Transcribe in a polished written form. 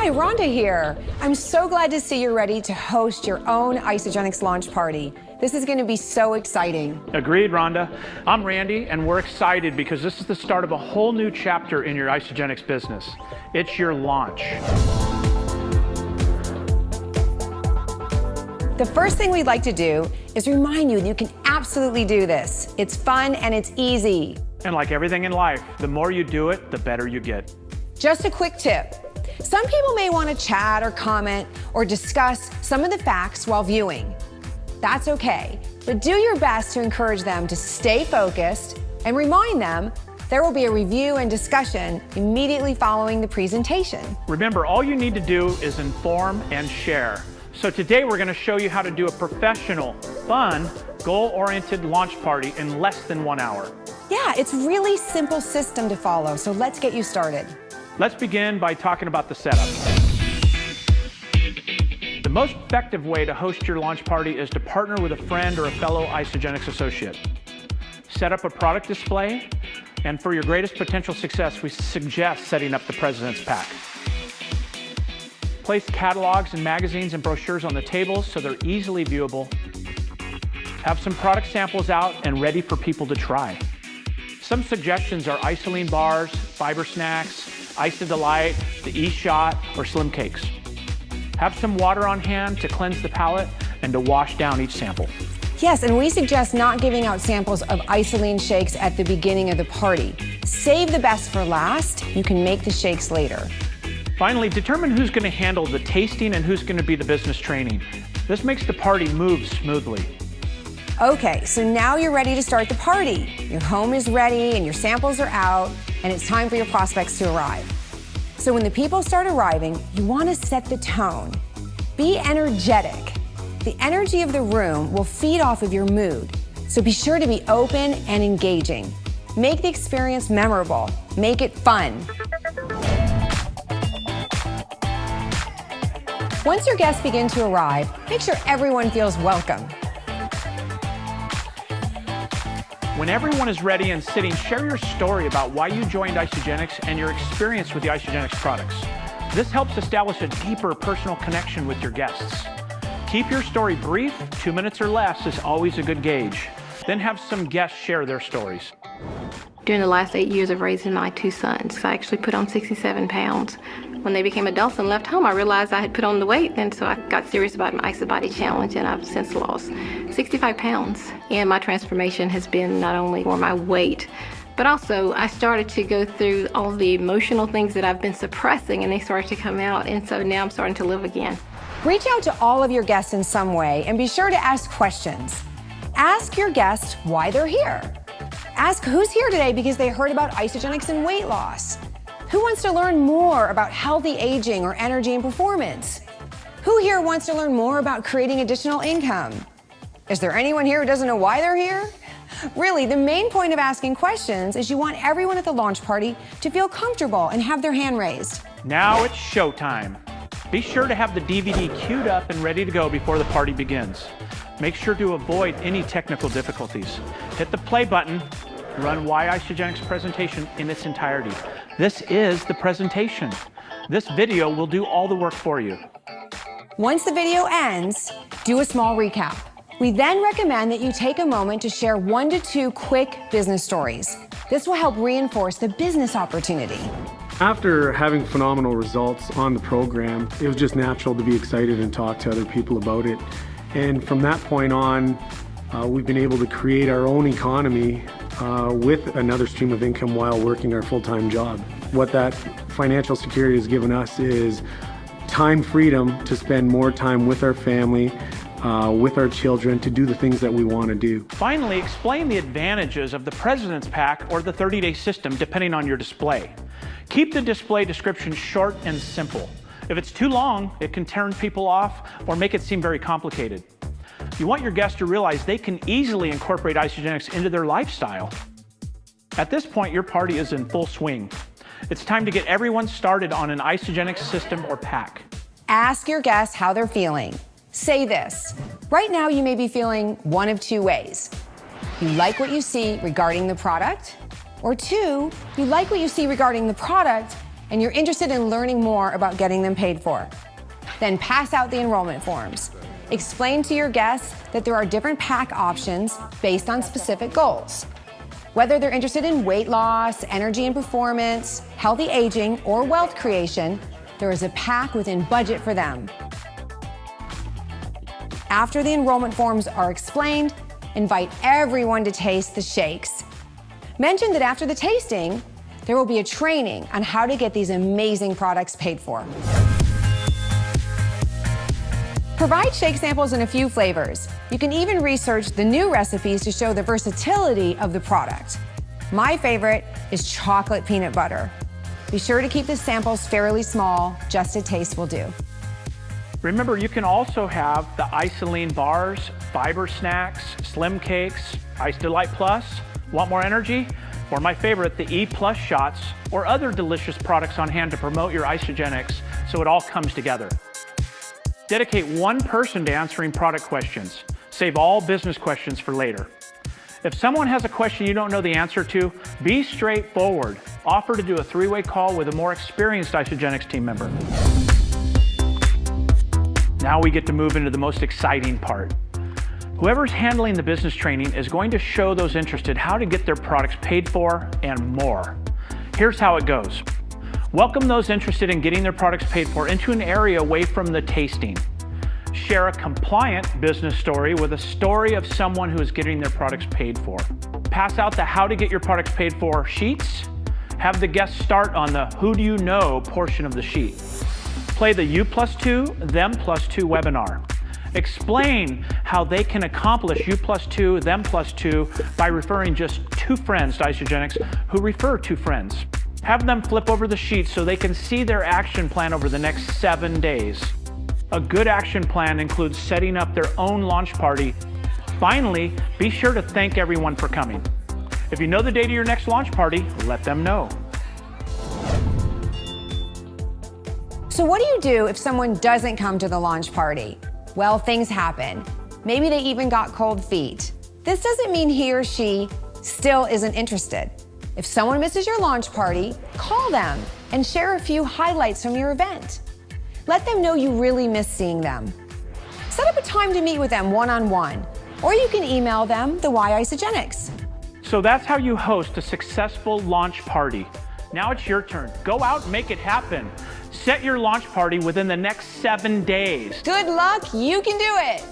Hi, Rhonda here. I'm so glad to see you're ready to host your own Isagenix launch party. This is going to be so exciting. Agreed, Rhonda. I'm Randy, and we're excited because this is the start of a whole new chapter in your Isagenix business. It's your launch. The first thing we'd like to do is remind you that you can absolutely do this. It's fun and it's easy. And like everything in life, the more you do it, the better you get. Just a quick tip. Some people may want to chat or comment or discuss some of the facts while viewing. That's okay, but do your best to encourage them to stay focused and remind them there will be a review and discussion immediately following the presentation. Remember, all you need to do is inform and share. So today we're going to show you how to do a professional, fun, goal-oriented launch party in less than 1 hour. Yeah, it's really simple system to follow, so let's get you started. Let's begin by talking about the setup. The most effective way to host your launch party is to partner with a friend or a fellow Isagenix associate. Set up a product display, and for your greatest potential success, we suggest setting up the President's Pack. Place catalogs and magazines and brochures on the tables so they're easily viewable. Have some product samples out and ready for people to try. Some suggestions are Isoline bars, fiber snacks, Ice of Delight, the E-Shot, or Slim Cakes. Have some water on hand to cleanse the palate and to wash down each sample. Yes, and we suggest not giving out samples of Isoline shakes at the beginning of the party. Save the best for last. You can make the shakes later. Finally, determine who's going to handle the tasting and who's going to be the business training. This makes the party move smoothly. Okay, so now you're ready to start the party. Your home is ready and your samples are out, and it's time for your prospects to arrive. So when the people start arriving, you want to set the tone. Be energetic. The energy of the room will feed off of your mood, so be sure to be open and engaging. Make the experience memorable. Make it fun. Once your guests begin to arrive, make sure everyone feels welcome. When everyone is ready and sitting, share your story about why you joined Isagenix and your experience with the Isagenix products. This helps establish a deeper personal connection with your guests. Keep your story brief. 2 minutes or less is always a good gauge. Then have some guests share their stories. During the last 8 years of raising my 2 sons, I actually put on 67 pounds. When they became adults and left home, I realized I had put on the weight, and so I got serious about my IsaBody challenge, and I've since lost 65 pounds. And my transformation has been not only for my weight, but also I started to go through all the emotional things that I've been suppressing, and they started to come out, and so now I'm starting to live again. Reach out to all of your guests in some way, and be sure to ask questions. Ask your guests why they're here. Ask who's here today because they heard about Isagenix and weight loss. Who wants to learn more about healthy aging or energy and performance? Who here wants to learn more about creating additional income? Is there anyone here who doesn't know why they're here? Really, the main point of asking questions is you want everyone at the launch party to feel comfortable and have their hand raised. Now it's showtime. Be sure to have the DVD queued up and ready to go before the party begins. Make sure to avoid any technical difficulties. Hit the play button. Run Why Isagenix presentation in its entirety. This is the presentation. This video will do all the work for you. Once the video ends, do a small recap. We then recommend that you take a moment to share 1 to 2 quick business stories. This will help reinforce the business opportunity. After having phenomenal results on the program, it was just natural to be excited and talk to other people about it. And from that point on, we've been able to create our own economy with another stream of income while working our full-time job. What that financial security has given us is time freedom to spend more time with our family, with our children, to do the things that we want to do. Finally, explain the advantages of the President's Pack or the 30-day system depending on your display. Keep the display description short and simple. If it's too long, it can turn people off or make it seem very complicated. You want your guests to realize they can easily incorporate Isagenix into their lifestyle. At this point, your party is in full swing. It's time to get everyone started on an Isagenix system or pack. Ask your guests how they're feeling. Say this. Right now, you may be feeling one of 2 ways. You like what you see regarding the product, or 2, you like what you see regarding the product and you're interested in learning more about getting them paid for. Then pass out the enrollment forms. Explain to your guests that there are different pack options based on specific goals. Whether they're interested in weight loss, energy and performance, healthy aging, or wealth creation, there is a pack within budget for them. After the enrollment forms are explained, invite everyone to taste the shakes. Mention that after the tasting, there will be a training on how to get these amazing products paid for. Provide shake samples in a few flavors. You can even research the new recipes to show the versatility of the product. My favorite is chocolate peanut butter. Be sure to keep the samples fairly small, just a taste will do. Remember, you can also have the Isagenix bars, fiber snacks, slim cakes, Ice Delight Plus. Want more energy? Or my favorite, the E Plus shots, or other delicious products on hand to promote your Isagenix so it all comes together. Dedicate one person to answering product questions. Save all business questions for later. If someone has a question you don't know the answer to, be straightforward. Offer to do a three-way call with a more experienced Isagenix team member. Now we get to move into the most exciting part. Whoever's handling the business training is going to show those interested how to get their products paid for and more. Here's how it goes. Welcome those interested in getting their products paid for into an area away from the tasting. Share a compliant business story with a story of someone who is getting their products paid for. Pass out the how to get your products paid for sheets. Have the guests start on the who do you know portion of the sheet. Play the U+2, Them +2 webinar. Explain how they can accomplish U+2, Them +2 by referring just 2 friends to Isagenix who refer 2 friends. Have them flip over the sheet so they can see their action plan over the next 7 days. A good action plan includes setting up their own launch party. Finally, be sure to thank everyone for coming. If you know the date of your next launch party, let them know. So what do you do if someone doesn't come to the launch party? Well, things happen. Maybe they even got cold feet. This doesn't mean he or she still isn't interested. If someone misses your launch party, call them and share a few highlights from your event. Let them know you really miss seeing them. Set up a time to meet with them one-on-one, or you can email them the Why Isagenix. So that's how you host a successful launch party. Now it's your turn. Go out and make it happen. Set your launch party within the next 7 days. Good luck, you can do it.